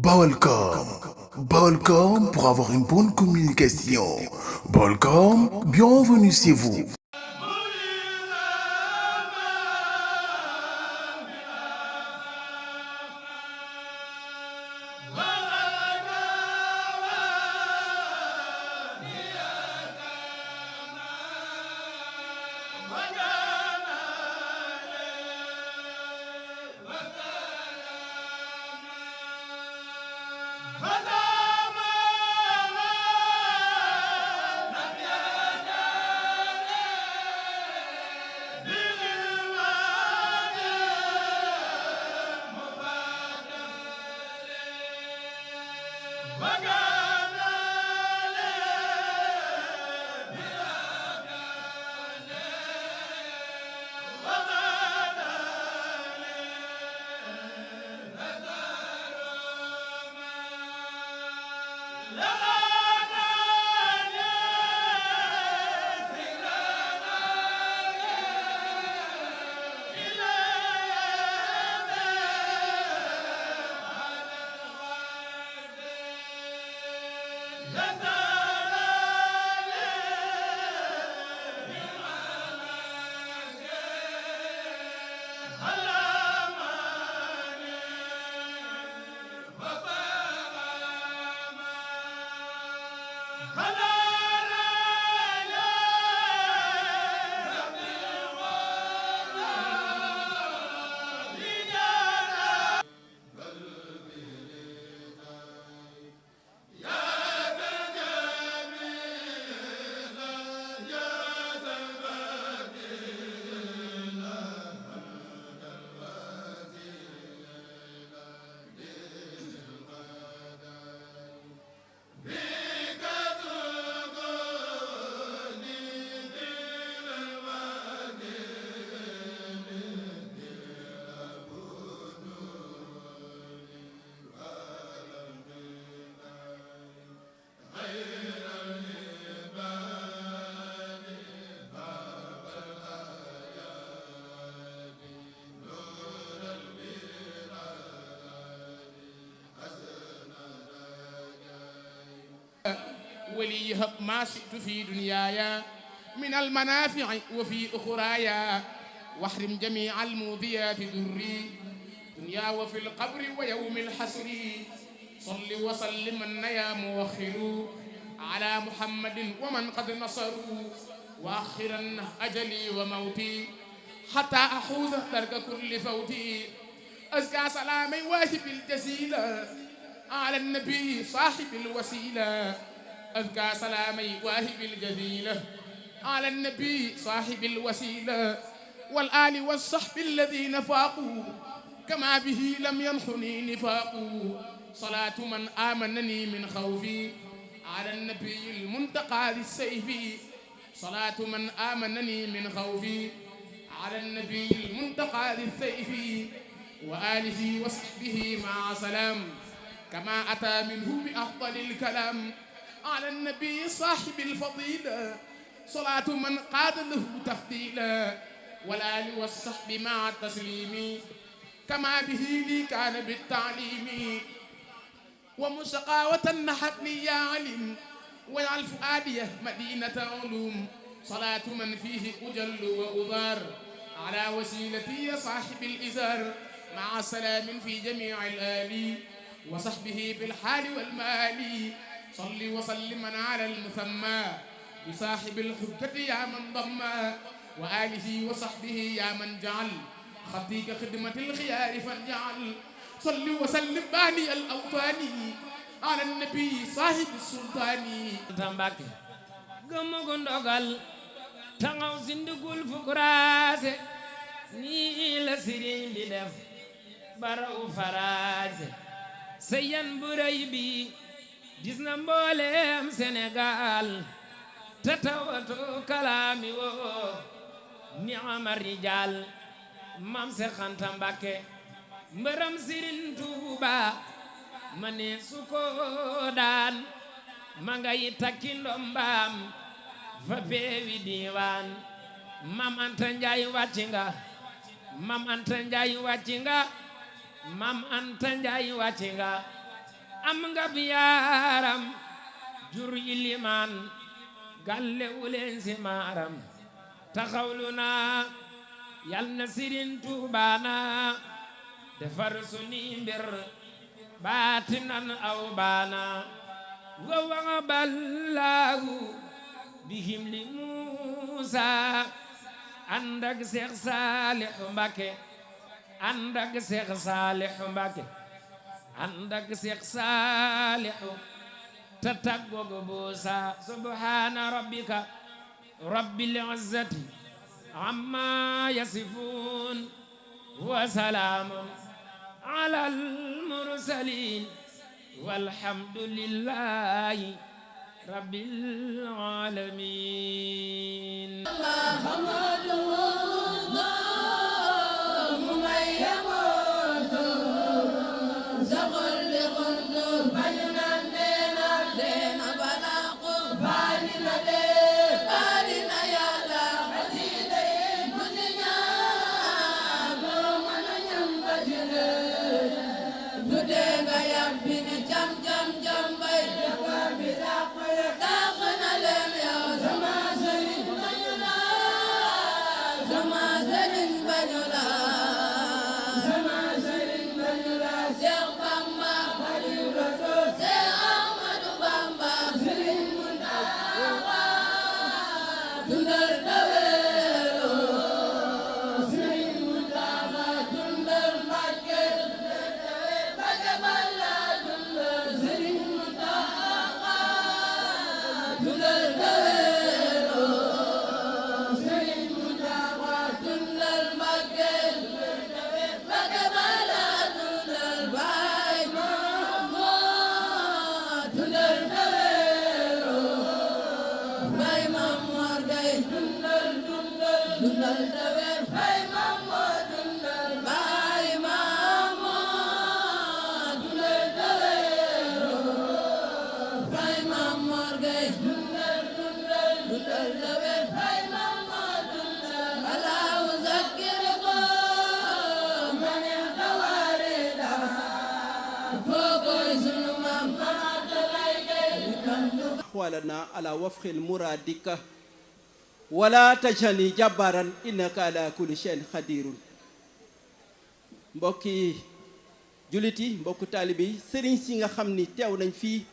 Balcom. Balcom pour avoir une bonne communication. Balcom, bienvenue chez vous. وليهب ما شئت في دنياي من المنافع وفي أخرايا واحرم جميع الموذيات دري دنيا وفي القبر ويوم الحسر صل وسلم يا موخر على محمد ومن قد نصروا وأخرن أجلي وموتي حتى أحوز درك كل فوتي أزكى سلامي واجب الجزيلة على النبي صاحب الوسيلة أذكى سلامي واهب الجزيلة على النبي صاحب الوسيلة والآل والصحب الذين فاقوا كما به لم ينحني نفاق صلاة من آمنني من خوفي على النبي المنتقى للسيف صلاة من آمنني من خوفي على النبي المنتقى للسيف وآله وصحبه مع سلام كما أتى منه بأفضل الكلام على النبي صاحب الفضيلة صلاة من قاد له تفضيلا والآل والصحب مع التسليم كما به لي كان بالتعليم ومسقاوة نحتني يا علم واجعل فؤادي مدينة علوم صلاة من فيه أجل وأضار على وسيلتي صاحب الإزار مع سلام في جميع الآل وصحبه في الحال والمال صل وسلم على المثمى بصاحب الحجة يا من ضمى وآله وصحبه يا من جعل خطيك خدمة الخيار فليعل صل وسلم باني الأوطان على النبي صاحب السلطان tambake gëmmugu ndogal tangaw sindugul fukuraase nii la sëriñ bi def baraw faraase sëyan bu rëy bi gis na mbooleem Sénégal te tawatu kalaami woo ni amar rijaal mam se xanta Mbàkke mbëram Sëriñ Tuuba ma ne su ko daan ma ngay takki ndombaam fa peewi diiwaan mam Anta Njaay wàcc nga mam Anta Njaay wàcc nga mam Anta Njaay wàcc nga am nga bi yaaram jur ilimaan galle wuleen si maaram taxawlu naa yal na Sëriñ Tuubaa na defar suni mbir baatinan aw baana wa wa ballaahu bihim li Muusa ànd ak Seex Saalihu Mbàkke ànd ak Seex Saalihu Mbàkke ànd ak Seex Saalihu ta taggoog buusa subhaana rabbika rabbil izzati amma yasifuun wa salaamun alal mursaliin walhamdulillahi rabbil aalamiin. walana ala wafqil muradika wala tajani jabbaran innaka ala kulli shay'in qadirun. mbokki jullit yi mbokku taalibe yi sëriñ si nga xam ni teew nañ fii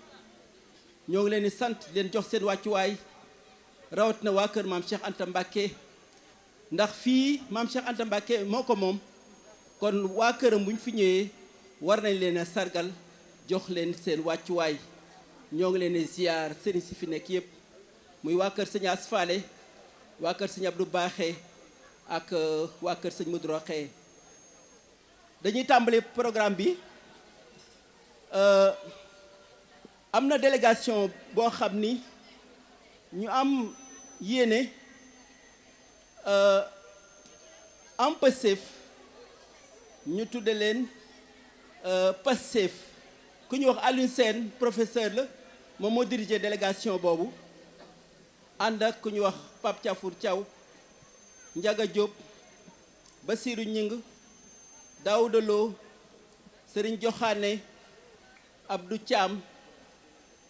ñoo ngi leen di sant leen jox seen wàccuwaay rawat na waa kër maam Cheikh Anta Mbacke ndax fii maam Cheikh Anta Mbacke moo ko moom kon waa këram buñ fi ñëwee war nañ leen a sargal jox leen seen wàccuwaay. ñoo ngi leen di ziar sëriñ si fi nekk yëpp muy waa kër sëñ Asfale waa kër sëñ Abdou Baaxe ak waa kër sëñ Modou Roxe. dañuy tàmbali programme bi am na délégation boo xam ni ñu am yéene am Pastef ñu tudde leen Pastef ku ñu wax Alioune Sène professeur la moom moo dirigé délégation boobu ànd ak ku ñu wax Pape Thiafour Thiaw Ndiaga Diop Basirou Ñing Daouda Lo Serigne Joxaane Abdou Thiam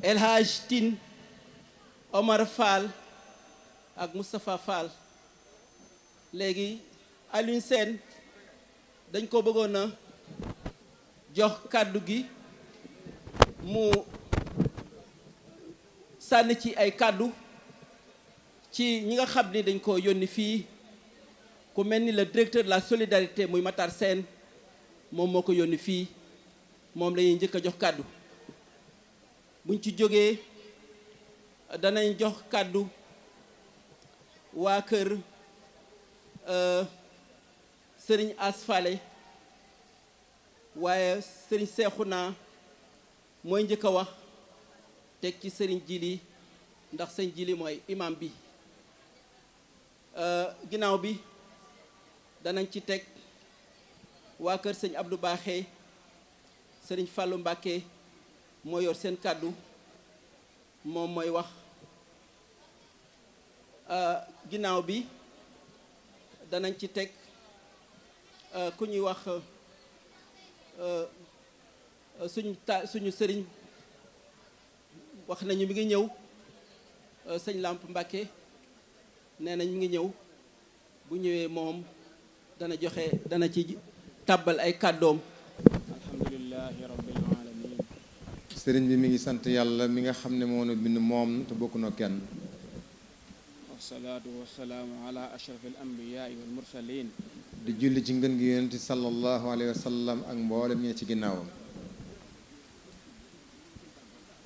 El Hadj Tine Omar Fall ak Moustapha Fall. léegi Alioune Sène dañ ko bëggoon a jox kàddu gi mu sànni ci ay kàddu ci ñi nga xam ni dañ ko yónni fii ku mel ni le directeur de la solidarité muy Matar Sène moom moo ko yónni fii moom la ñuy njëkk a jox kàddu buñ ci jógee danañ jox kàddu waa kër sëriñ Asfale waaye sëriñ Seexuna mooy njëkk a wax teg ci sëriñ Jili ndax sëriñ Jili mooy imam bi ginnaaw bi danañ ci teg waa kër sëñ Abdou Baaxe sëriñ Fàllu Mbàkke moo yor seen kàddu moom mooy wax ginnaaw bi danañ ci teg ku ñuy wax suñu sëriñ wax nañu mi ngi ñëw sëñ Lamp Mbàkke nee nañ mi ngi ñëw bu ñëwee moom dana ci tàbbal ay kàddoom. alhamdulillahi rabbil alamin. sëriñ bi mi ngi sant yàlla mi nga xam ne moo nu bind moom te bokk noo kenn. wasalaatu wasalaamu ala ashraf al anbiyaai wal mursalin. di julli ci ngën gi yonent sallallahu alayhi wa sallam ak mboolem ñi ci ginnaawam.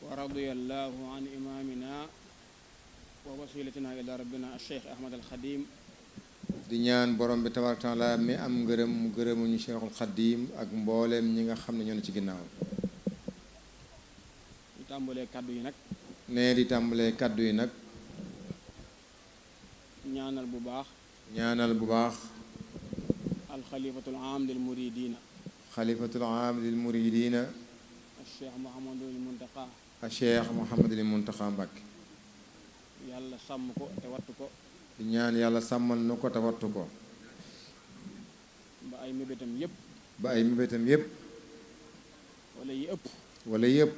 wa radiyallahu an imamina wa wasilatina ila rabbina alcheikh ahmad alxadim. di ñaan borom bi tabaaraka taala mi am ngërëm mu gërëmuñu cheikhul xadim ak mboolem ñi nga xam ne ñoo ci ginnaaw. di tàmbalee kaddu yi nag. nee di tàmbalee kaddu yi nag. ñaanal bu baax. ñaanal bu baax. alxalifatul aam lil muridina. xalifatul aam lil muridina. alcheikh Mouhamadul Muntaqa. alcheikh Mouhamadul Muntaqa Mbàkke. yàlla sàmm ko te wattu ko. di ñaan yàlla sàmmal nu ko te wattu ko. ba ay mébétam yépp. ba ay mébétam yépp. wala yi ëpp. wala yépp.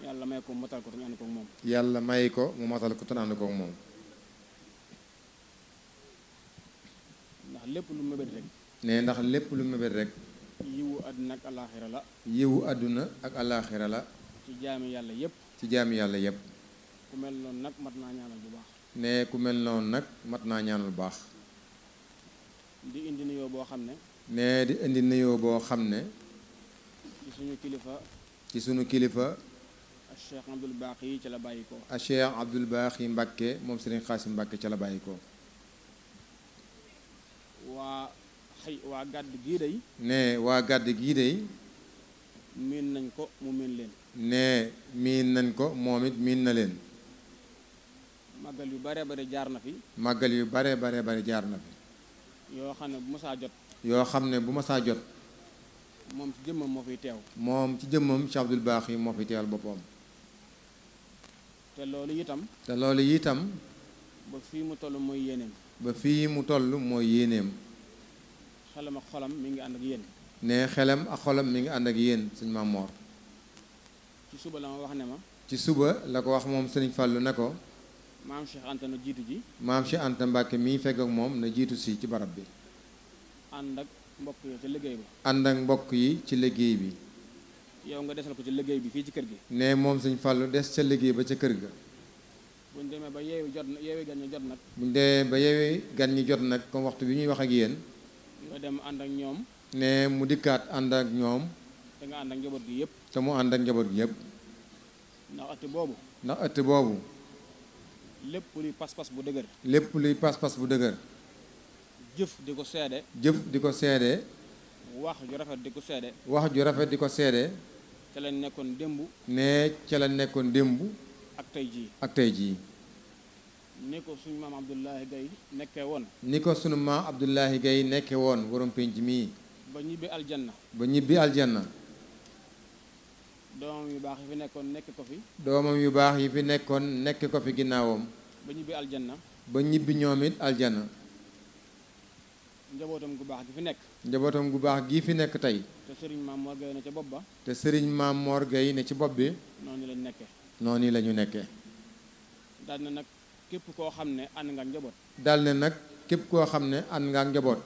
yàlla may ko mu matal ko te ñu ànd ko ak moom. yàlla may ko mu matal ko te ñu ànd ko ak moom. ndax lépp lu mébét rek. ne ndax lépp lu mébét rek. yiwu àdduna ak alaaxira la. yiwu àdduna ak alaaxira la. ci jaami yàlla yépp. ci jaami yàlla yépp. ku mel noonu nag mat naa ñaanal bu baax. ne ku mel noonu nag mat naa ñaanal bu baax. di indi nuyoo boo xam ne. ne di indi nuyoo boo xam ne. ci suñu kilifa. ci suñu kilifa. Cheikh Abdoul Baqi ci la bàyyi ko. Cheikh Abdoul Baqi Mbàkke moom Sëriñ Xaasim Mbàkke ca la bàyyi ko. waa gàdd gii day. ne waa gàdd gii day. miin nañ ko mu miin leen. ne miin nañ ko moom it miin na leen. màggal yu bare bare jaar na fi. màggal yu bare bare jaar na fi. yoo xam ne bu ma saa jot. yoo xam ne bu ma saa jot. moom ci jëmmam moo fiy teew. moom ci jëmmam Cheikh Abdoul Baqi moo fi teewal boppam. te loolu itam. te loolu itam. ba fii mu toll mooy yéeneem. ba fii mu toll mooy yéeneem. xelam ak xolam mi ngi ànd ak yéen. ne xelam ak xolam mi ngi ànd ak yéen sëñ Maam Moor. ci suba la ma wax ne ma. ci suba la ko wax moom sëriñ Fàllu ne ko. maam Cheikh Anta na jiitu ji. maam Cheikh Anta Mbàkke mii fekk ak moom na jiitu si ci barab bi. ànd ak mbokk yi ci liggéey ba. ànd ak mbokk yi ci liggéey bi. yow nga desal ko ci liggéey bi fii ci kër gi. ne moom sëñ Fàllu des ca liggéey ba ca kër ga. buñ demee ba yeewi jot na yeewi gan ñi jot nag. buñ demee ba yeewi gan ñi jot nag comme waxtu bi ñuy wax ak yéen. nga dem ànd ak ñoom. ne mu dikkaat ànd ak ñoom. te nga ànd ak njaboot gi yépp. te mu ànd ak njaboot gi yépp. ndax ëtt boobu. ndax ëtt boobu. lépp luy pas-pas bu dëgër. lépp luy pas-pas bu dëgër. jëf di ko seede. jëf di ko seede. wax ju rafet di ko seede. wax ju rafet di ko seede. ca la nekkoon démb. ne ca la nekkoon démb. ak tey jii. ak tey jii. ni ko suñu maam Abdoulahi Gaye nekkee woon. ni ko sunu maam Abdoulahi Gaye nekke woon waroon penc mii. ba ñibbi aljanna. ba ñibbi aljanna. doomam yu baax yi fi nekkoon nekk ko fi. doomam yu baax yi fi nekkoon nekk ko fi ginnaawam. ba ñibbi aljanna. ba ñibbi ñoom it aljanna. njabootam gu baax gi fi nekk. njabootam gu baax gii fi nekk tey. te sëriñ maam Mor Gaye ne ca bopp ba. te sëriñ maam Mor Gaye ne ci bopp bi. noonu lañ nekkee. noonu la ñu nekkee. daal na nag képp koo xam ne ànd nga ak njaboot. dal ne nag képp koo xam ne ànd nga ak njaboot.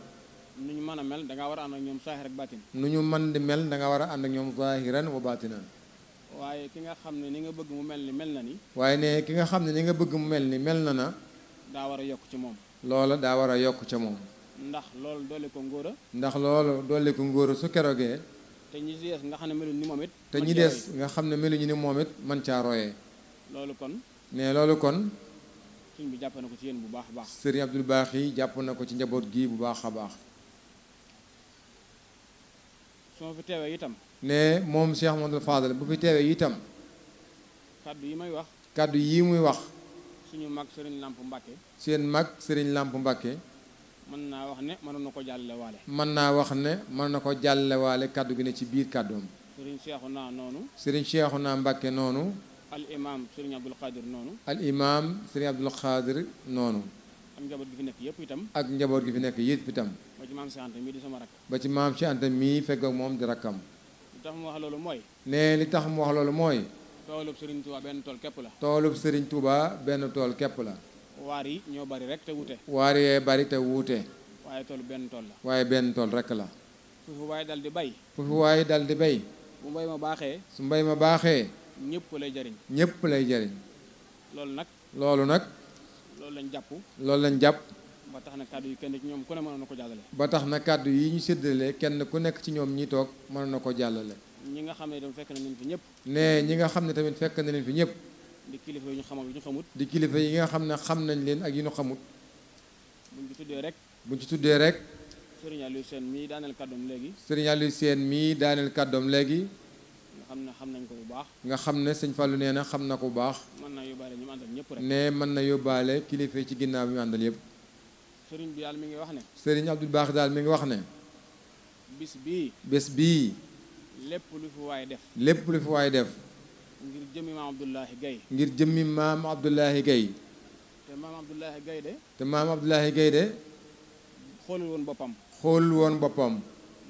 nu ñu mën a mel dangaa war a ànd ak ñoom saahir ak baatin. nu ñu mën di mel da nga war a ànd ak ñoom zaahiran wa baatinan. waaye ki nga xam ne ni nga bëgg mu mel ni mel na ni. waaye ne ki nga xam ne ni nga bëgg mu mel ni mel na na. daa war a yokk ci moom. loola daa war a yokk ca moom. ndax loolu doole ko ngóora. ndax loolu dolli ko ngóor su kerogee. te ñi des nga xam ne meluñ ni moom it. te ñi des nga xam ne meluñu ni moom it man caa royee. loolu kon. ne loolu kon. suñ bi jàpp na ko ci yéen bu baax a baax. sëriñ Abdoul Baqi jàpp na ko ci njaboot gi bu baax a baax. su ma fi teewee itam. ne moom Cheikh Mouhamadoul Fadal bu fi teewee itam. kaddu yi may wax. kaddu yii muy wax. suñu mag sëriñ Lamp Mbàkke. seen mag sëriñ Lamp Mbàkke. mën naa wax ne mënoon na ko jàllale waale. mën naa wax ne mën na ko jàllewaale kaddu gi ne ci biir kaddoom. sëriñ Seexuna noonu. sëriñ Seexuna Mbàkke noonu. al imam sëriñ Abdul Qadir noonu. al imam sëriñ Abdul Qadir noonu. ak njaboot gi fi nekk yëpp itam. ak njaboot gi fi nekk yëpp itam. ba ci maam Cheikh Anta mii di sama rak. ba ci maam Cheikh Anta mii fekk ak moom di rakkam. tax mu wax loolu mooy. ne li tax mu wax loolu mooy. toolub Serigne Touba benn tool képp la. toolub Serigne Touba benn tool képp la. waar yi ñoo bari rek te wute. waar yee bari te wuute. waaye tool benn tool la. waaye benn tool rekk la. foofu waaye dal di bay. foofu waaye dal di bay. bu mbay ma baaxee. su mbay ma baaxee. ñëpp lay jariñ. ñépp lay jariñ. loolu nag. loolu nag. loolu lañ jàpp. loolu lañ jàpp. ba tax na kàddu yi kenn ci ñoom ku ne mënoon na ko jàllale. ba tax na kàddu yi ñu séddale kenn ku nekk ci ñoom ñi toog mën na ko jàllale. ñi nga xam ne itam fekk na leen fi ñëpp. ne ñi nga xam ne tamit fekk na leen fi ñëpp. di kilifa yu ñu xam ak yu ñu xamut. di kilifa yi nga xam ne xam nañ leen ak yi ñu xamut. buñ ci tuddee rek. buñ ci tuddee rek. Serigne Aliou Sène mii daaneel kàddoom léegi. Serigne Aliou Sène mii daaneel kàddoom léegi. nga xam ne xam nañ ko bu baax. nga xam ne sëñ Fallou nee na xam na ko bu baax. mën naa yóbbaale ñu àndal ñëpp rek. ne mën na yóbbaale kilifa yi ci ginnaaw bi ñu àndal yëpp. Serigne bi daal mi ngi wax ne. Serigne Abdou Baax daal mi ngi wax ne. bis bii. bés bii. lépp lu fi waay def. lépp lu fi waay def. ngir jëmmi maam Abdoulahi Gaye. ngir jëmmi maam Abdoulahi Gaye. te maam Abdoulahi Gaye de. te maam Abdoulahi Gaye de. xoolul woon boppam. xoolul woon boppam.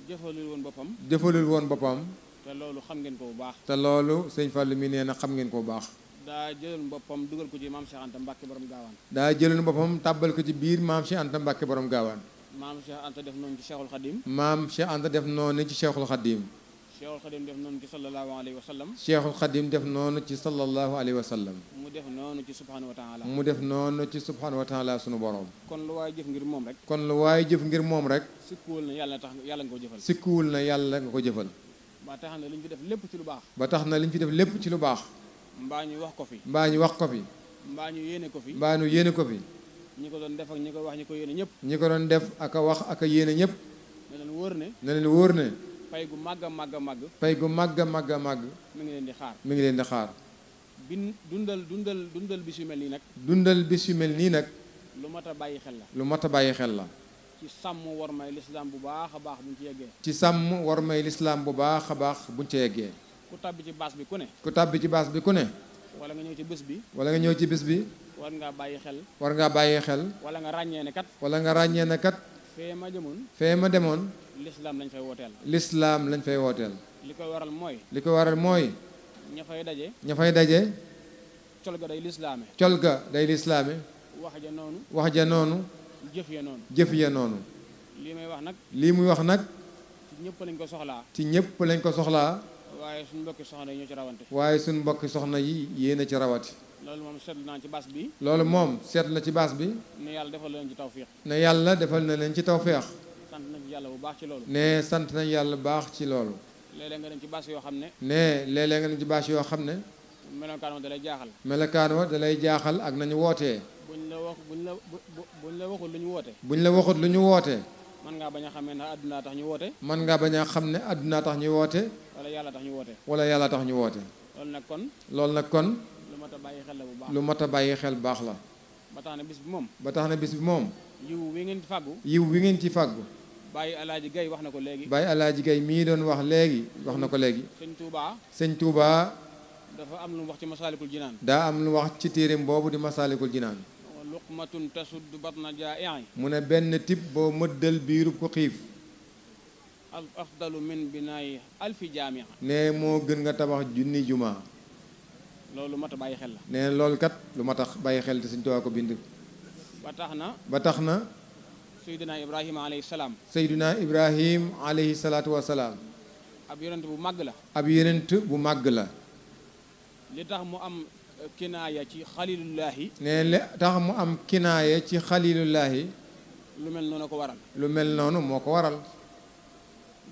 jëfalul woon boppam. jëfalul woon boppam. te loolu xam ngeen ko bu baax. te loolu sëñ Fallou mi nee na xam ngeen ko bu baax. daa jëloon boppam dugal ko ci maam Cheikh Anta Mbacke borom gaawaan. daa jëloon boppam tàbbal ko ci biir maam Cheikh Anta Mbacke borom gaawaan. maam Cheikh Anta def noonu ci Cheikhul Khadim. maam Cheikh Anta def noonu ci Cheikhul Khadim. Cheikhul Khadim def noonu ci sallallahu alayhi wa sallam. Cheikhul Khadim def noonu ci sallallahu alayhi wa sallam. mu def noonu ci subhanahu wa taala. mu def noonu ci subhanahu wa taala sunu borom. kon lu waay jëf ngir moom rek. kon lu waaye jëf ngir moom rek. sikkuwul na yàlla tax yàlla nga ko jëfal. sikkuwul na yàlla nga ko jëfal. ba tax na li ñu fi def lépp ci lu baax. ba tax na li ñu fi def lépp ci lu baax. mbaa ñu wax ko fi. mbaa ñu wax ko fi. mbaa ñu yéene ko fi. mbaa ñu yéene ko fi. ñi ko doon def ak ñi ko wax ñi ko yéene ñëpp. ñi ko doon def ak a wax ak a yéene ñëpp. ne leen wóor ne. ne leen wóor ne. pay gu màgg a màgg a màgg. pay gu màgg a màgg a màgg. mi ngi leen di xaar. mi ngi leen di xaar. dundal bis yu mel nii nag. dundal bis yu mel nii nag. lu mat a bàyyi xel la. lu mat a bàyyi xel la. ci sàmm war may lislaam bu baax a baax buñ ci yeggee. ci sàmm war may lislaam bu baax a baax buñ ci yeggee. ku tàbbi ci baas bi ku ne. ku tàbbi ci baas bi ku ne. wala nga ñëw ci bés bi. wala nga ñëw ci bis bi. war ngaa bàyyi xel. war ngaa bàyyi xel. wala nga ràññee ne kat. wala nga ràññee ne kat. fee ma jëmoon. fee ma demoon. lislaam lañ fay wooteel. lislaam lañ fay wooteel. li koy waral mooy. li ko waral mooy. ña fay daje. ña fay daje. col ga day lislaame. col ga day lislaame. wax ja noonu. wax ja noonu. jëf ya noonu. jëf ya noonu. lii may wax nag. lii muy wax nag. ci ñëpp lañ ko soxlaa. ci ñëpp lañ ko soxlaa. waaye suñu mbokki soxna yi ñoo ci rawante. waaye suñu mbokki soxna yi yéen a ci rawati. loolu moom seetlu naa ci baas bi. loolu moom seet na ci baas bi. ne yàlla defal leen ci tawfiix. ne yàlla defal na leen ci tawféex. sant nañ ci yàlla bu baax ci loolu. ne sant nañ yàlla baax ci loolu. léeg-léeg nga dem ci baas yoo xam ne. ne léeg-léeg nga dem ci baas yoo xam ne. melokaan wa da lay jaaxal. melokaan wa da lay jaaxal ak nañu wootee. buñ la waxul lu ñu woote. buñ la waxut lu ñu wootee. mën ngaa bañ a xamee ndax addunaa tax ñu woote. mën ngaa bañ a xam ne addunaa tax ñu woote. wala yàlla tax ñu woote. wala yàlla tax ñu woote. loolu nag kon. loolu nag kon. lu mat a bàyyi xel la bu baax. lu mat a bàyyi xel baax la. ba tax na bis bi moom. ba tax na bis bi moom. yiw wi ngeen fàggu. yiw wi ngeen ci fàggu. bàyyi alaaji gay wax na ko léegi. bàyyi alaaji gay mii doon wax léegi wax na ko léegi. sëñ Touba. sëñ Touba. dafa am lu mu wax ci masaalikul jinaan. daa am lu wax ci téereem boobu di masaalikul jinaan. luqmatun tasuddu batna jaa'i. mu ne benn tib boo mëddal biirub ko xiif. afdalu min binaayi alfi jaamia. ne moo gën nga tabax junni juma. loolu mat a bàyyi xel la. ne loolu kat lu ma tax bàyyi xel te sëñ Touba ko bind. ba tax na. ba tax na. Seydina Ibrahima alayhi salaam. Seydina Ibrahim alayhi salaatu wa salaam. ab yonent bu màgg la. ab yonent bu màgg la. li tax mu am kinaaya ci xalilullahi. ne li tax mu am kinaaya ci xalilullahi. lu mel noonu ko waral. lu mel noonu moo ko waral.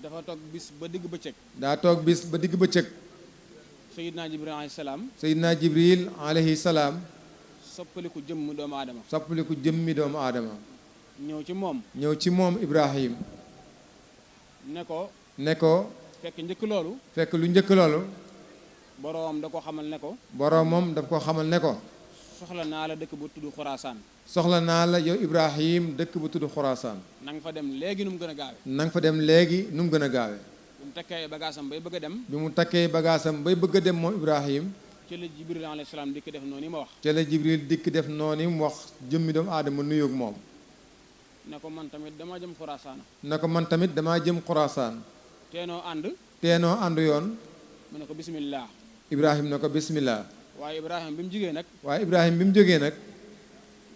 dafa toog bis ba digg bëccëg. daa toog bis ba digg bëccëg. Seydina Jibril alayhi salaam. Seydina Jibril alayhi salaam. soppaliku jëmm doomu aadama. soppaliku jëmmi doomu aadama. ñëw ci moom. ñëw ci moom Ibrahim. ne ko. ne ko. fekk njëkk loolu. fekk lu njëkk loolu. boroom da ko xamal ne ko. boroomam daf ko xamal ne ko. soxla naa la dëkk bu tudd Xuraasaan. soxla naa la yow Ibrahim dëkk bu tudd Xuraasaan. na nga fa dem léegi nu mu gën a gaawe. na nga fa dem léegi nu mu gën a gaawe. bi mu takkee bagaasam bay bëgg a dem. bi mu takkee bagaasam bay bëgg a dem moom Ibrahim. ci la Jibril alayhi salaam dikk def noonu ma wax. ci la Jibril dikk def noonu mu wax jëmmi doomu aadama nuyoog moom. ne ko man tamit damaa jëm Xuraasaan. ne ko man tamit damaa jëm Xuraasaan. teenoo ànd. teenoo ànd yoon mu ne ko bismillah Ibrahima ne ko bismillah waaye Ibrahima bi mu jigee nag waaye Ibrahima bi mu jógee nag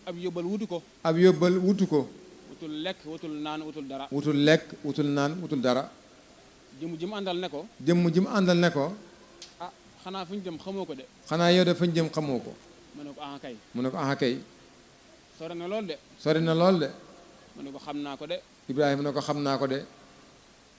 ab yóbbal wutu ko ab yóbbal wutu ko wutul lekk wutul naan wutul dara wutul lekk wutul naan wutul dara jëmu ji mu àndal ne ko jëmm ji mu àndal ne ko ah xanaa fu ñu jëm xamoo ko de xanaa yow de fañ jëm xamoo ko mu ne ko ah kay mu ne ko ah kay sore na lool de sori na lool de mu ne ko xam naa ko de Ibrahima ne ko xam naa ko de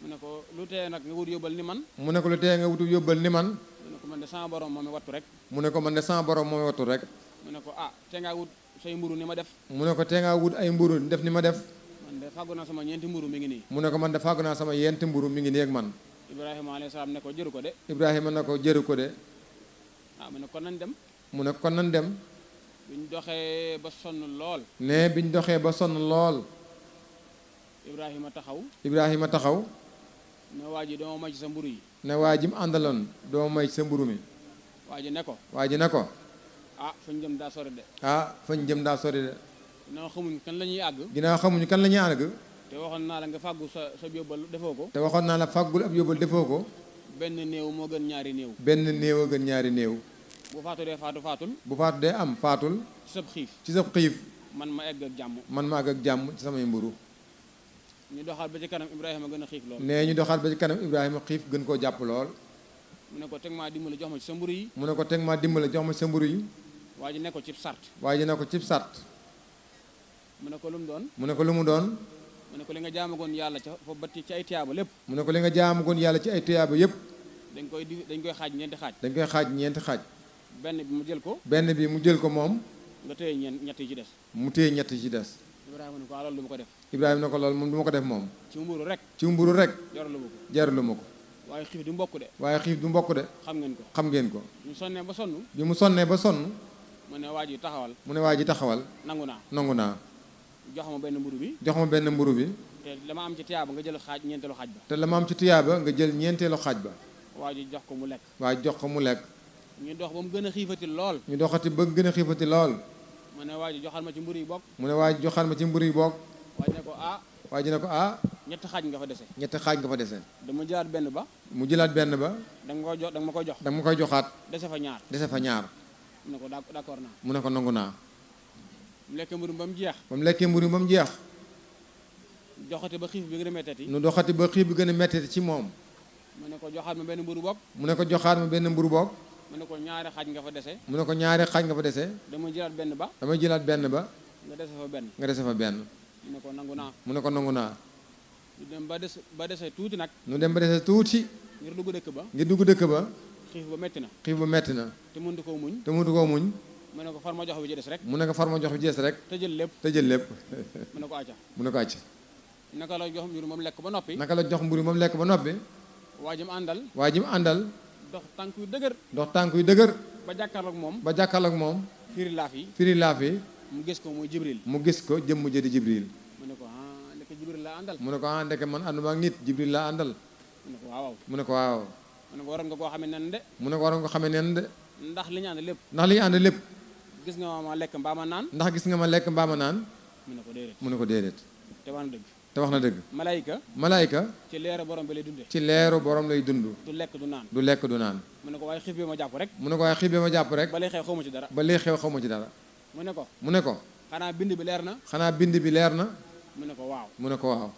mu ne ko lu tee nag nga wut yóbbal ni man mu ne ko lu tee nga wutu yóbbal ni man mu ne ko man de sama borom moom mi wattu rek mu ne ko man de sama borom mooy wattu rek mu ne ko ah te ngaa wut say mburu ni ma def mu ne ko tee ngaa wut ay mburu def ni ma def man de fàggu naa sama ñeenti mburu mi ngi nii mu ne ko man de fàggu naa sama yenti mburu mi ngi nii ak man Ibrahima alayhi salaam ne ko jëru ko de Ibrahima ne ko jëru ko de ah mu ne kon nañ dem mu ne kon nan dem biñ doxee ba sonn lool ne biñ doxee ba sonn lool Ibrahima taxaw Ibrahima taxaw ne waa ji dama may ci sa mburu yi ne waa ji mu àndaloon doo may sa mburu mi waa ji ne ko waa ji ne ko ah fu ñu jëm daa sori de ah fañ jëm daa sori de non xamuñ kan la ñuy àgg ginnaaw xamuñu kan la ñuy àgg te waxoon naa la nga fàggu sa yóbbal defoo ko te waxoon naa la fàggul ab yóbbal defoo ko benn néew moo gën ñaari néew benn néew a gën ñaari néew bu faatu dee faatul bu faatu dee am faatul ci sab xiif ci sa xiif man ma egg ak jàmm man ma àgg ak jàmm ci samay mburu ñu doxal ba ci kanam Ibrahima gën a xiif lool nee ñu doxaat ba ci kanam Ibrahima xiif gën koo jàpp lool mu ne ko teg maa dimbali jox ma ci sa mburu yi mu ne ko teg maa dimbale jox ma sa mburu yi waa ji ne ko cib sart waaye ji ne ko cib sart mu ne ko lu mu doon mu ne ko lu mu doon mu ne ko li nga jaamagoon yàlla ca fa batti ci ay tiyaaba lépp mu ne ko li nga jaamugoon yàlla ci ay tuyaaba yépp dañ koy xaaj ñeenti xaaj dañ koy xaaj ñeenti xaaj benn bi mu jël ko benn bi mu jël ko moom nga téye ñett yi ci des mu téye ñett ci des Ibrahima ne ko loolu du ma ko def Ibrahima ne ko loolu moom du ma ko def moom ci mburu rek ci mburu rek jarlu ma ko jarlu ma ko waaye xiif di mbokk de waaye xiif du mbokk de xam ngeen ko xam ngeen ko ñu sonnee ba sonn bi mu sonnee ba sonn mu ne waa ji taxawal mu ne waa ji taxawal nangu naa nangu naa jox ma benn mburu bi jox ma benn mburu bi te dama am ci tiyaaba nga jël xaaj ñeenteelu xaaj ba te la ma am ci tuyaaba nga jël ñeenteelu xaaj ba waa ji jox ko mu lekk waaye jox ko mu lekk ñu dox ba mu gën a xiifati lool ñu doxati ba gën a xiifati lool mu ne waa ji joxal ma ci mburu yi bokk mu ne waa ji joxal ma ci mburu yi boog waa ji ne ko ah waa ji ne ko ah ñetti xaaj nga fa dese ñetti xaaj nga fa dese dama jëlaat benn ba mu jëlaat benn ba da nga koy jox da nga ma koy jox da nga ma koy joxaat dese fa ñaar dese fa ñaar mu ne ko d'accord naa mu ne ko nangu naa mu lekk mburu ba mu jeex ba mu lekkee mburu ba mu jeex joxati ba xiif bi gën a mettati nu doxati ba xiif bi gën a mettiti ci moom mu ne ko joxaat ma benn mburu bokk mu ne ko joxaat ma benn mburu boog mu ne ko ñaari xaaj nga fa dese mu ne ko ñaari xaaj nga fa dese dama jëlaat benn ba damay jëlaat benn ba nga dese fa benn nga dese fa benn mu ne ko nangu naa mu ne ko nangu naa ñu dem ba dese tuuti nag nu dem ba dese tuuti ngir dugg dëkk ba ngir dugg dëkk ba xiif ba metti na xiif ba metti na te mënut koo muñ te mutu koo muñ mu ne ko far ma jox bi ci des rek mu ne ko far ma jox bi jees rek te jël lépp te jël lépp mu ne ko acca mu ne ko acc naka la jox mbir moom lekk ba noppi naka la jox mburu moom lekk ba noppi waa ji mu àndal waa ji mu àndal dox tànk yu dëgër dox tànk yu dëgër ba jàkkaarloog moom ba jàkkaarloog moom firi laaf yi firi laaf yi mu gis ko muy Jibril mu gis ko jëmm jëdi Jibril mu ne ko ah ndeke Jibril laa àndal mu ne ko ah ndeke man ànduma ak nit Jibril laa àndal mu ne ko waaw mu ne ko waaw mu ne ko waroon nga koo xamee nen de mu ne ko waroon ko xamee neen de ndax li ñu ànd lépp ndax li ñu ànd lépp gis nga ma lekk mbaa ma naan ndax gis nga ma lekk mbaa ma naan mu ne ko déedéet mu ne ko déedéet te wax na dëgg te wax na dëgg malayka malaayka ci leeru borom bi lay dunde ci leeru borom lay dund du lekk du naan du lekk du naan mu ne ko waaye xiif bi ma jàpp rek mu ne ko waaye xiif bi ma jàpp rek ba lay xew xawma ci dara ba lii xew xamu ci dara mu ne ko mu ne ko xanaa bind bi leer na xanaa bind bi leer na mu ne ko waaw mu ne ko waaw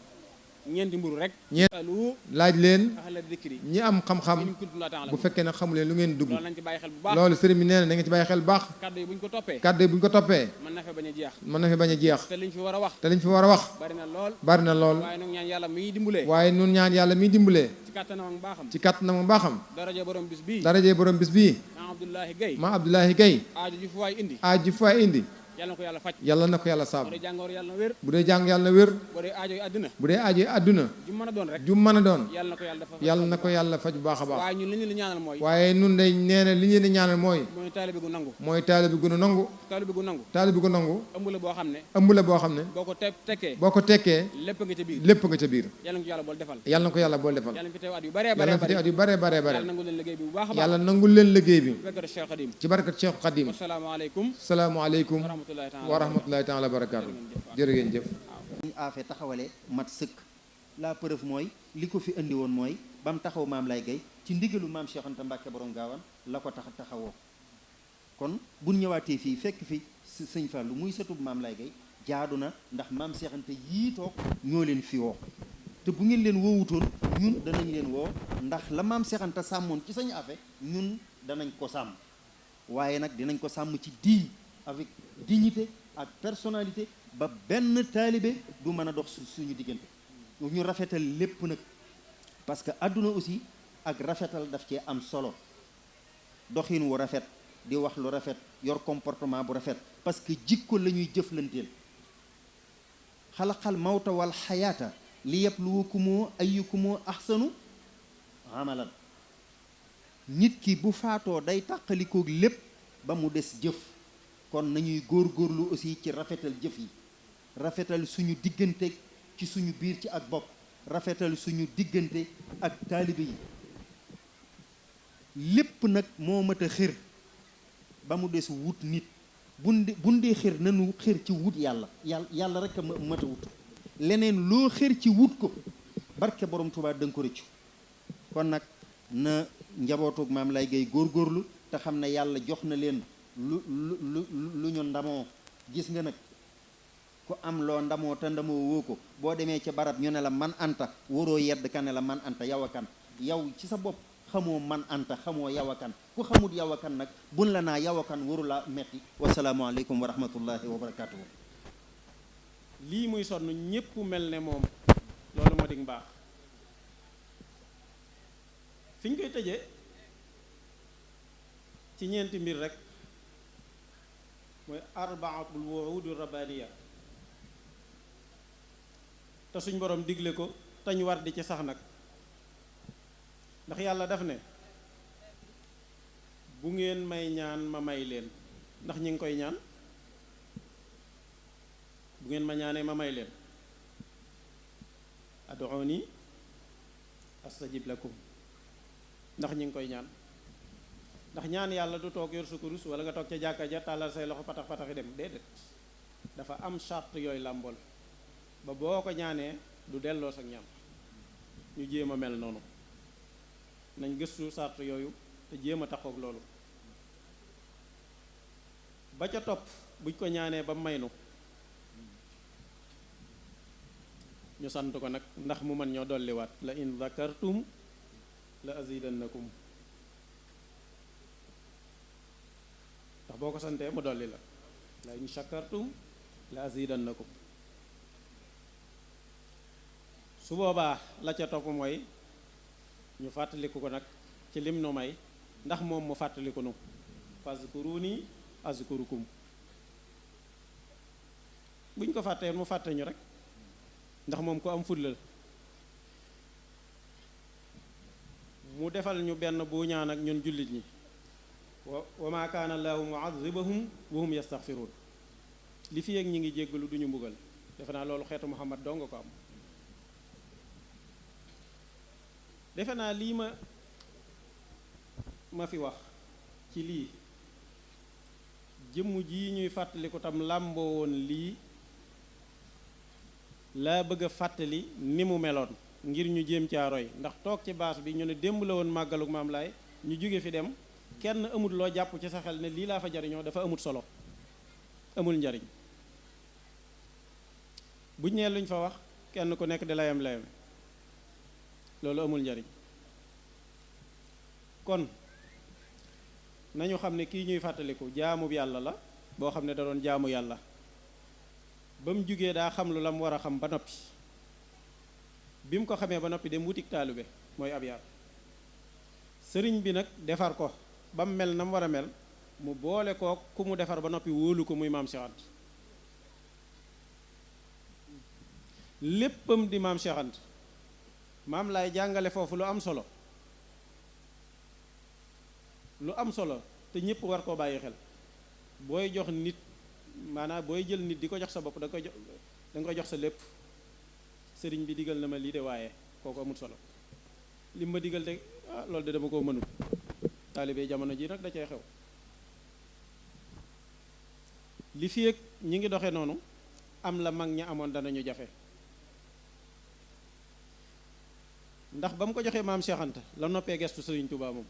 ñeenti mburu rek ñeent alu laaj leen ahla dikri ñi am xam-xam in kuntum laa ta'lamuun bu fekkee ne xamu leen lu ngeen dugg loolu nañ ci bàyyi xel bu baax loolu sëriñ bi nee na da nga ci bàyyi xel baax kàddu yi bu ñu ko toppee kàddu yi bu ñu ko toppee mën na fa bañ a jeex mën na fi bañ a jeex te liñ fi war a wax te liñ fi war a wax bari na lool bari na lool waaye nag ñaan yàlla muy dimbulee waaye nun ñaan yàlla miy dimbalee ci kàttanam ak mbaaxam ci kàttanam ak mbaaxam daraja borom bis bii darajee borom bis bii ma Abdoulahi Gaye ma Abdoulahi Gaye aajo ji fu waay indi aaj ji fa indi yàlla na ko yàlla faj yàlla na ko yàlla bu saab dee jàngoor yàlla na wér bu dee jàng yàlla na wér bu dee aajo yi àddina bu dee aaj yi àdduna ju mën a doon rek ju mën a doon yàlla na ko yàlla dafa yàlla na ko yàlla faj bu baax a baax waaye ñun li ñu la ñaanal mooy waaye nun day nee na li ngeen di ñaanal mooy mooy taalibe gu nangu mooy taalibe bi gën a nangu taalibe gu nangu taalibe bi gu nangu ëmb la boo xam ne ëmb la boo xam ne boo ko tekkee boo ko tekkee lépp nga ca biir lépp nga ca biir yàlla na ko yàlla bool defal yàlla na ko yàlla bool defal yàlla na fi teew at yu baree yàlla baree na fi bari at yu bare bare bare yàlla nangu leen liggéey bi bu baax a baax yàlla nangul leen liggéey bi fekkati Cheikh Khadim ci barkat Cheikh Khadim wasalaamaaleykum salaamaaleykum wa rahmatullahi taala wa rahmatullahi taala wa barakaatu jërë ngeen jëf ñu affaire taxawale mat sëkk la preuve mooy li ko fi indi woon mooy ba mu taxaw maam Lay Gay ci ndigalu maam Cheikh Anta Mbàkke borom gaawaan la ko taxawoo. kon bu ñëwaatee fii fekk fi sëñ Fallou muy sëtub maam Lay Gay jaadu na ndax maam Cheikh Anta yii toog ñoo leen fi woo te bu ngeen leen woowutoon ñun danañ leen woo ndax la maam Cheikh Anta sàmmoon ci sañu affaire ñun danañ ko sàmm waaye nag dinañ ko sàmm ci digne avec dignité ak personnalité ba benn taalibe du mën a dox suñu diggante ñu rafetal lépp nag parce que àdduna aussi ak rafetal daf cee am solo doxin wu rafet di wax lu rafet yor comportement bu rafet parce que jikko la ñuy jëflanteel xalaqal mawta wal xayaata li yabluwakumoo ayyukumoo ahsanu amalan nit ki bu faatoo day tàqalikoog lépp ba mu des jëf kon nañuy góorgóorlu aussi ci rafetal jëf yi rafetal suñu diggante ci suñu biir ci ak bokk rafetal suñu diggante ak taalibe yi lépp nag moo mat a xër ba mu des wut nit bundee xër nanu xër ci wut yàlla rek a mat a wut leneen loo xër ci wut ko barke borom Tuubaa danga ko rëccu kon nag na njabootug maam Lay Gay góorgóorlu te xam ne yàlla jox na leen lu ñu ndamoo gis nga nag ku am loo ndamoo te ndamoo woo ko boo demee ca barab ñu ne la man anta waroo yedd ka ne la man anta yow a kan yow ci sa bopp xamoo man anta xamoo yow a kan ku xamut yow a kan nag bun la naa yow a kan waru la metti wasalaamualeykum wa rahmatullahi wa barakatuhu lii muy sonn ñépp mel ne moom loolu moo dig mbaax fi ñu koy tëjee ci ñeenti mbir rek mooy arbaatul wuudu rabbaniya te suñ borom digle ko tañ war di ci sax nag ndax yàlla daf ne bu ngeen may ñaan ma may leen ndax ñi ngi koy ñaan bu ngeen ma ñaanee ma may leen ad'uuni astajib lakum ndax ñi ngi koy ñaan ndax ñaan yàlla du toog yor sa kurus wala nga toog ca jàkka ja tàllal say loxo patax pataxi dem déedéet dafa am charte yooyu làmbool ba boo ko ñaanee du delloo sa ñaan ñu jéem a mel noonu nañ gëstu charte yooyu te jéem a taxoog loolu ba ca topp buñ ko ñaanee ba maynu ñu sant ko nag ndax mu mën ñoo dolliwaat la in zakartum la azidannakum ndax boo ko santee mu dolli la in shakartum la azidannakum su boobaa la ca topp mooy ñu fàttaliku ko nag ci lim nu may ndax moom mu fàttaliku nu fazkuruni azkurukum buñ ko fàttee mu fàtte ñu rek ndax moom ko am fulla mu defal ñu benn bu ñaan ak ñun jullit ñi wa ma kaana allaahu mu'adhibahum wa hum yastaghfiruun li fi ak ñi ngi jéggalu duñu mbugal defe naa loolu xeetu Muhammad doo nga ko am defe naa lii ma fi wax ci lii jëmm ji ñuy fàttaliku tam làmboo woon lii laa bëgg a fàttali ni mu meloon ngir ñu jéem caa roy ndax toog ci baas bi ñu ne démb la woon màggaluk maam laay ñu jóge fi dem kenn amut loo jàpp ci sa xel ne lii laa fa jariñoo dafa amut solo amul njariñ buñ nee luñ fa wax kenn ku nekk di layam loolu amul njariñ kon nañu xam ne kii ñuy fàttaliku jaamu yàlla la boo xam ne da doon jaamu yàlla ba mu jugee daa xam lu la mu war a xam ba noppi bi mu ko xamee ba noppi dem wutik taalube mooy ab yar sëriñ bi nag defar ko ba mu mel na mu war a mel mu boole koo ku mu defar ba noppi wóolu ko muy maam Cheikh Anta léppam di maam Cheikh Anta maam laay jàngale foofu lu am solo te ñëpp war koo bàyyi xel booy jox nit maanaam booy jël nit di ko jox sa bopp da nga koy jox sa lépp sëriñ bi digal na ma lii de waaye kooku amul solo li ma digal de loolu de dama koo mënul taalibe jamono ji nag da cay xew li fi ak ñi ngi doxe noonu am la mag ña amoon danañu jafe ndax ba mu ko joxee maam Cheikh Anta la noppee gestu sëriñ Touba moom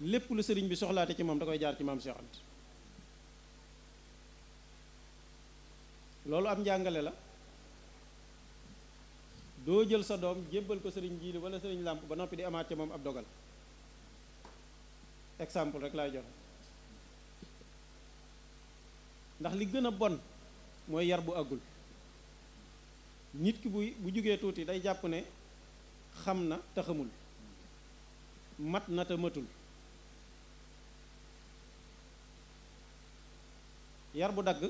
lépp lu sëriñ bi soxlaate ci moom da koy jaar ci maam Cheikh Anta loolu am njàngale la. doo jël sa doom jébbal ko sëriñ jiili wala sëriñ làmp ba noppi di amaat ca moom ab dogal exemple rek laay joxe ndax li gën a bon mooy yar bu àggul nit ki bu jógee tuuti day jàpp ne xam na te xamul mat na te matul yar bu dagg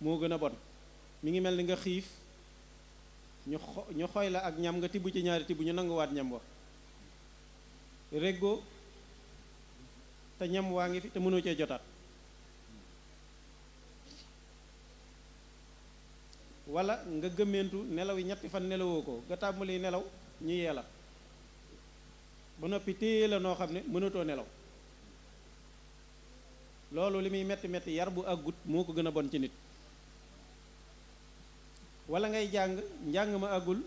moo gën a bon mi ngi mel ni nga xiif ñu xooy la ak ñam nga tibb ci ñaari tibb ñu nanguwaat ñam wa réggoo te ñam waa ngi fi te mënoo cee jotaat wala nga gëmmentu nelaw yi ñetti fan nelawoo ko nga tàmbali nelaw ñu yee la ba noppi téye la noo xam ne mënatoo nelaw loolu li muy metti metti yar bu àggut moo ko gën a bon ci nit wala ngay njàng ma àggul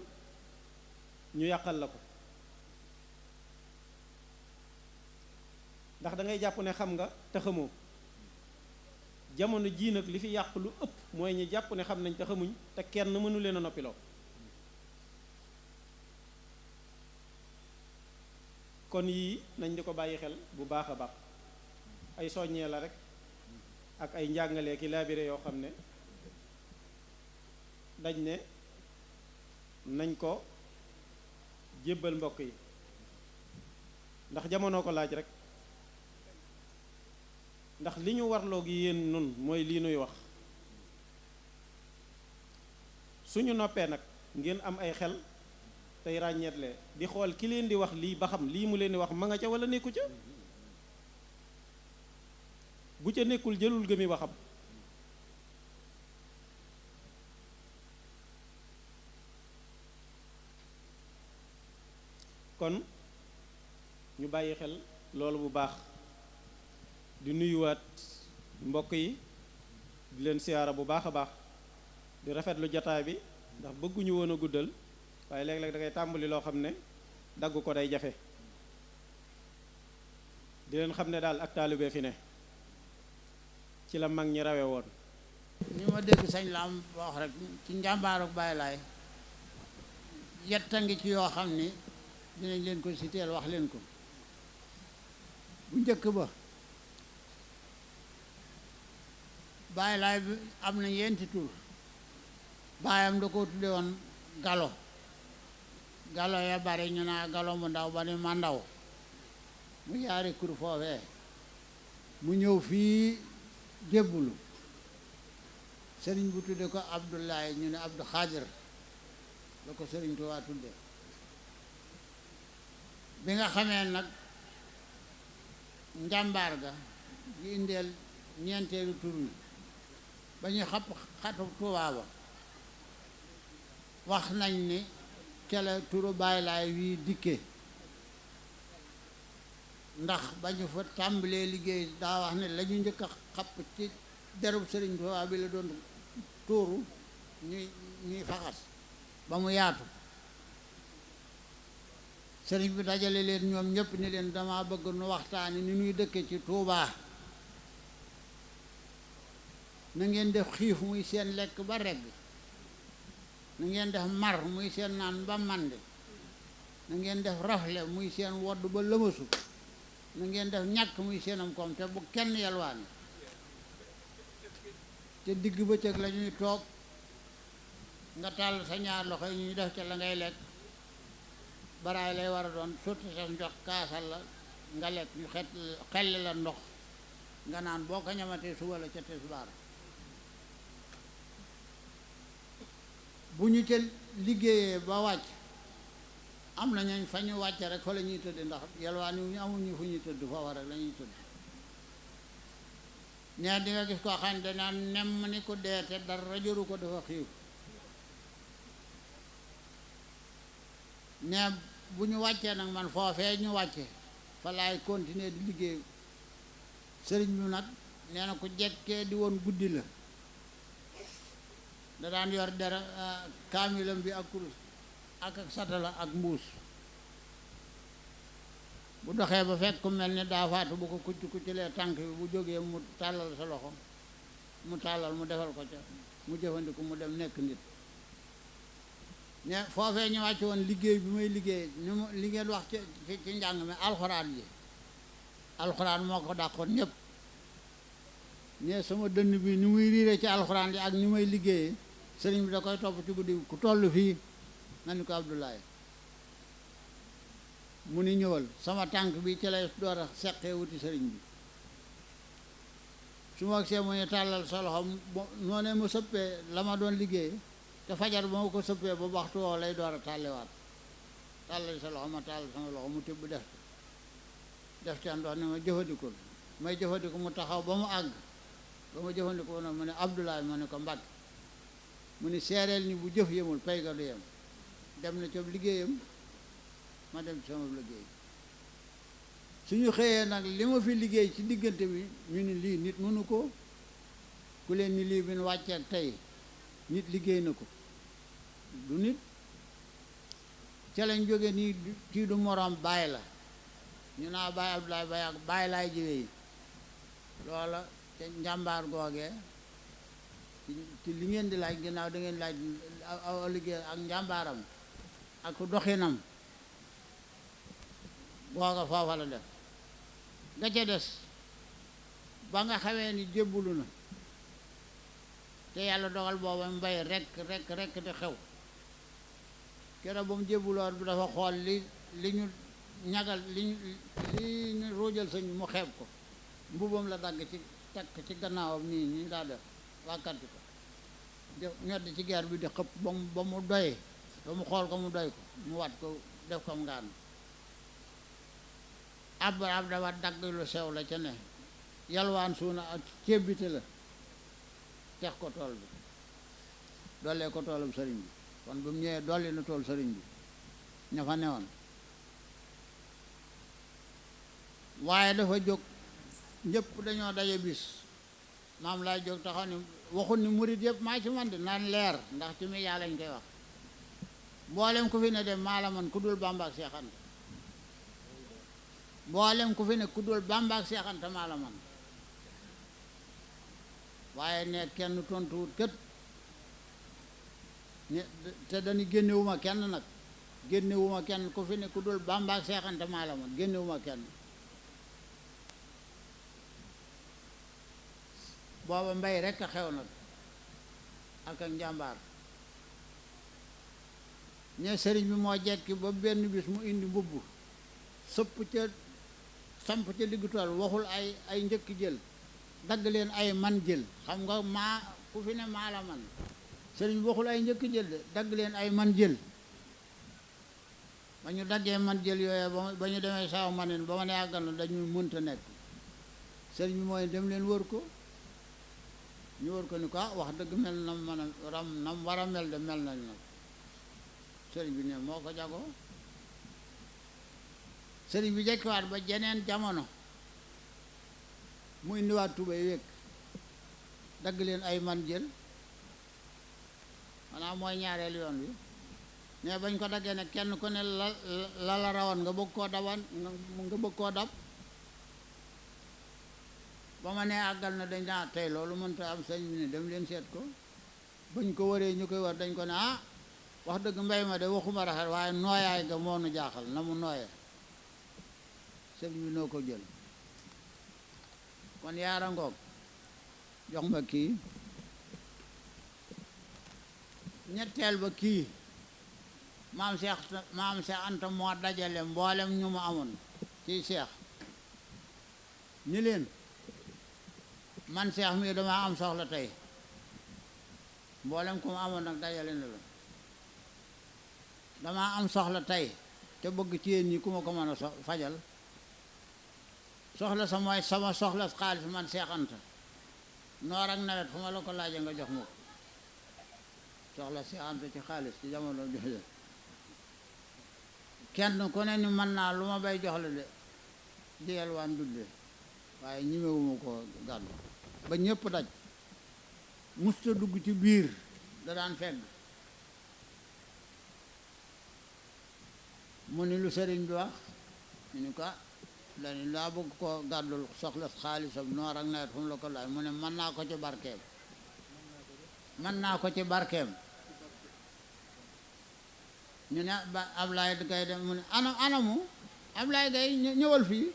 ñu yàqal la ko ndax da ngay jàpp ne xam nga te xamoo jamono jii nag li fi yàq lu ëpp mooy ñi jàpp ne xam nañ te xamuñ te kenn mënu leen a noppiloo kon yii nañ di ko bàyyi xel bu baax a baax ay soññee la rek ak ay njàngalee ki laabire yoo xam ne dañ ne nañ ko jébbal mbokk yi ndax jamono ko laaj rek ndax li ñu warloo gi yéen nun mooy lii nuy wax suñu noppee nag ngeen am ay xel tey ràññeetle di xool ki leen di wax lii ba xam lii mu leen di wax ma nga ca wala nekku ca bu ca nekkul jëlul gëmi waxam kon ñu bàyyi xel loolu bu baax di nuyuwaat mbokk yi di leen siyaara bu baax a baax di rafetlu jataay bi ndax bëgguñu woon a guddal waaye léeg-léeg da ngay tàmbali loo xam ne dagg ko day jafe di leen xam ne daal ak taalibe fi ne ci la mag ñi rawe woon ni ma dégg sañ la am wax rek ci njàmbaaruk Baay Laay yetta ngi ci yoo xam ni dinañ leen ko siteel wax leen ko bu njëkk ba Baay Laay bi am na yenti tur baayam da ko tudde woon galo galo ya bari ñu naa galo mu ndaw ba ni ma ndaw mu yaari kur foofee mu ñëw fii jébbulu sëriñ bu tudde ko Abdoulaye ñu ne Abdou Khadir la ko sëriñ Tuubaa tudde bi nga xamee nag njàmbaar ga gi indeel ñeenteelu tur wi ba ñuy xatu Tuubaa ba wax nañ ni ca la turu Baay Laay wii dikke ndax ba ñu fa tàmbalee liggéey daa wax ne la ñu njëkk a xapp ci derub sëriñ Tuubaa bi la doon tuuru ñuy faxas ba mu yaatu sëriñ bi dajale leen ñoom ñépp ni leen dama bëgg nu waxtaani ni ñuy dëkke ci Tuubaa na ngeen def xiif muy seen lekk ba regg na ngeen def mar muy seen naan ba màndi na ngeen def rafle muy seen wodd ba lëmasu na ngeen def ñàkk muy seenam koom te bu kenn yalwaani te digg bëccëg la ñuy toog nga tàll sa ñaar loxo yi ñuy def ca la ngay lekk baraay lay war a doon sotti sa njox kaasal la nga lekk ñu xelli la ndox nga naan boo ko ñamatee suba la ca tisbaar bu ñu ca liggéeyee ba wàcc am na ñooñ fa ñu wàcc rek fa la ñuy tëdd ndax yalwaan yi ñu amuñu fu ñuy tëdd foofa rek la ñuy tëdd ñaar di nga gis koo xam ne danaa nemm ni ko dee te dara jëru ko dafa xiif ne bu ñu wàccee nag man foofee ñu wàcce fa laay continuer di liggéey sëriñ bi nag nee na ku jekkee di woon guddi la da daan yor dara kaamilam bi ak kurus ak satala ak mbuus bu doxee ba fekk ku mel ni daa faatu bu ko kucc kucculee tànk bi bu jógee mu tàllal sa loxo mu tàllal mu defal ko ca mu jëfandiku mu dem nekk nit ne foofee ñu wàcc woon liggéey bi may liggéey ni mu li ngeen wax ci njàng mi alxuraan ji alxuraan moo ko dàqoon ñëpp ne sama dënn bi ni muy riire ci alxuraan ji ak ni may liggéeyee sëriñ bi da koy topp ci guddi ku toll fii nga ni ko Abdoulaye mu ni ñëwal sama tànk bi ci lay door a seqee wuti sëriñ bi su ma agsee mu ne tàllal sa loxo noonee ma sëppee la ma doon liggéey te fajar ba ma ko sëppee ba waxtu woo lay door a tàlliwaat tàllal sa loxo ma tàllal sama loxo mu tibb def ca ndox ne ma jëfandikul may jëfandiku mu taxaw ba mu àgg ba ma jëfandikoo nag mu ne Abdoulaye ma ne ko Mbàkke mu ni seereel ni bu jëf yemul pay ga du yem dem na ca liggéeyam ma dem ci sama liggéey suñu xëyee nag li ma fi liggéey ci diggante bi ñu ni lii nit mënu ko ku leen ni lii bi nu wàccee tey nit liggéey na ko du nit ca lañ jóge nii kii du moroom Baay la ñu naa Baay Abdoulaye Baay ak Baay laay jiwe yi loola te njàmbaar googee ci li ngeen di laaj ginnaaw da ngeen laaj aw liggéey ak njàmbaaram ak doxinam googa foofa la def ga ca des ba nga xamee ni jébbulu na te yàlla dogal booba mbay rekk di xew keroog ba mu jébbuloon bi dafa xool li ñu ñagal li ñu ruujal sëñ mu xeeb ko mbubam la dagg ci takk ci gannaawam nii ñu daa def wàkkanti ko def ñoddi ci geer bi di xëpp ba mu doy ba mu xool ko mu doy ko mu wat ko def ko ngaan ab dafa dagg lu sew la ca ne yalwaan suuna ak cebbite la tex ko tool bi dollee ko toolum sëriñ bi kon bu mu ñëwee dolli na tool sëriñ bi ña fa newoon waaye dafa jóg ñëpp dañoo daje bis maam laay jóg taxaw ni waxul ni murit yëpp maa ci man de naan leer ndax ci mi yaa lañ koy wax mboolem ku fi ne dem maa la man ku dul Bàmba ak Seex Anta mboolem ku fi ne ku dul Bàmba ak Seex Anta maa la man waaye ne kenn tontuwut kët ne te dañu génnewuma kenn nag génnewuma kenn ku fi ne ku dul Bàmba ak Seex Anta maa la man génnewuma kenn booba mbay rekk a xew nag ak njàmbaar ñe sëriñ bi moo jekki ba benn bis mu indi mbubb samp ca diggu tool waxul ay njëkk jël dagg leen ay man jël xam nga maa ku fi ne maa la man sëriñ bi waxul ay njëkk jël de dagg leen ay man jël ba ñu daggee man jël yooyu ba ñu demee saaw manin ba ma ne àggal na dañu mënta nekk sëriñ bi mooy dem leen wër ko ñu wër ko ni ko wax dëgg mel na mën a ram nam war a mel de mel nañ nag sëriñ bi ne moo ko jagoo sëriñ bi jekkiwaat ba jeneen jamono mu indiwaat tubay wékk dagg leen ay man jël maanaam mooy ñaareelu yoon wi mais bañ ko daggee ne kenn ku ne la rawoon nga bëgg koo daban nga bëgg koo dab ba ma nee àggal na dañ naa tey loolu mënta am sëñ bi ne dem leen seet ko bañ ko waree ñu koy war dañ ko ne wax dëgg mbay ma de waxuma rafet waaye nooyaay ga moo nu jaaxal na mu nooyee sëñ bi noo ko jël kon yaara ngoog jox ma kii ñetteel ba kii maam Seex Anta moo dajale mboolem ñu mu amoon ci seex ni leen man seex mi damaa am soxla tey mboolem ku mu amoon nag dajale na la damaa am soxla tey te bëgg ci yéen ñi ku ma ko mën a fajal soxla sa mooy sama soxla xaalis man Seex Anta noor ak nawet fu ma la ko laajee nga jox ma ko soxla Seex Anta ci xaalis ci jamono joxe kenn ku ne ni mën naa lu ma bay jox la de di yelwaan dudde waaye ñimewuma ko gàddu ba ñëpp daj musta dugg ci biir da daan fegg mu ni lu sëriñ bi wax ñu ni ko dañu laa bëgg ko gàddul soxla xaalisam noor ak nawet fu mu la ko laaj mu ne mën naa ko ci barkeem mën naa ko ci barkeem ñu ne ba Ablaye Gaye dem mu ne anamu Ablaye Gaye ñëwal fii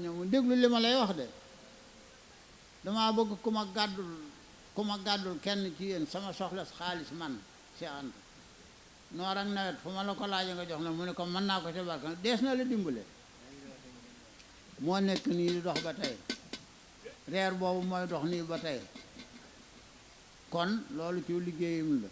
ñëw déglu li ma lay wax de dama bëgg ku ma gàddul kenn ci yéen sama soxla xaalis man Cheikh Anta noor ak nawet fu ma la ko laajee nga jox na mu ne ko mën naa ko ci barkeem dees na la dimbale moo nekk nii di dox ba tey reer boobu mooy dox nii ba tey kon loolu ci liggéeyam la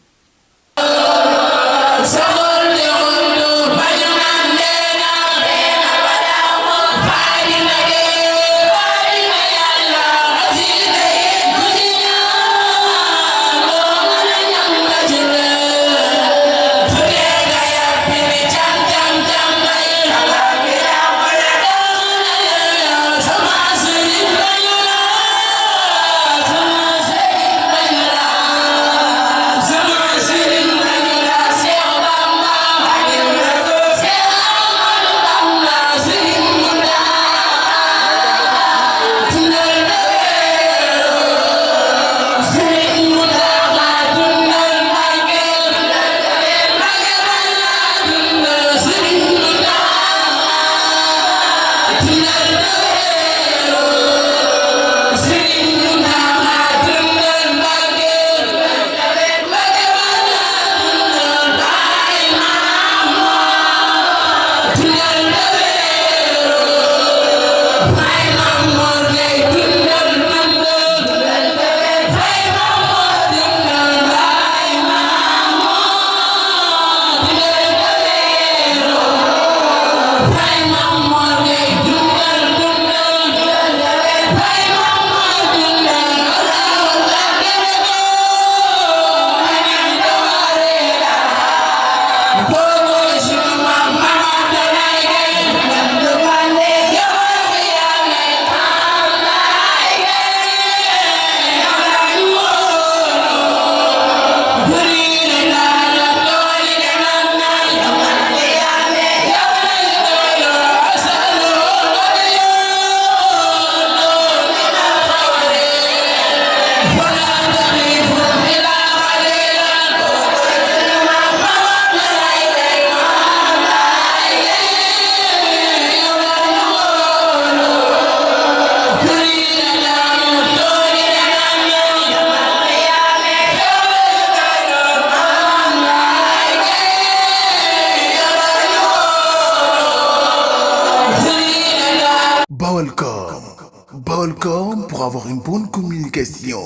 Balcom pour avoir une bonne communication.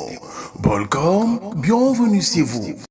Balcom, bienvenue chez vous.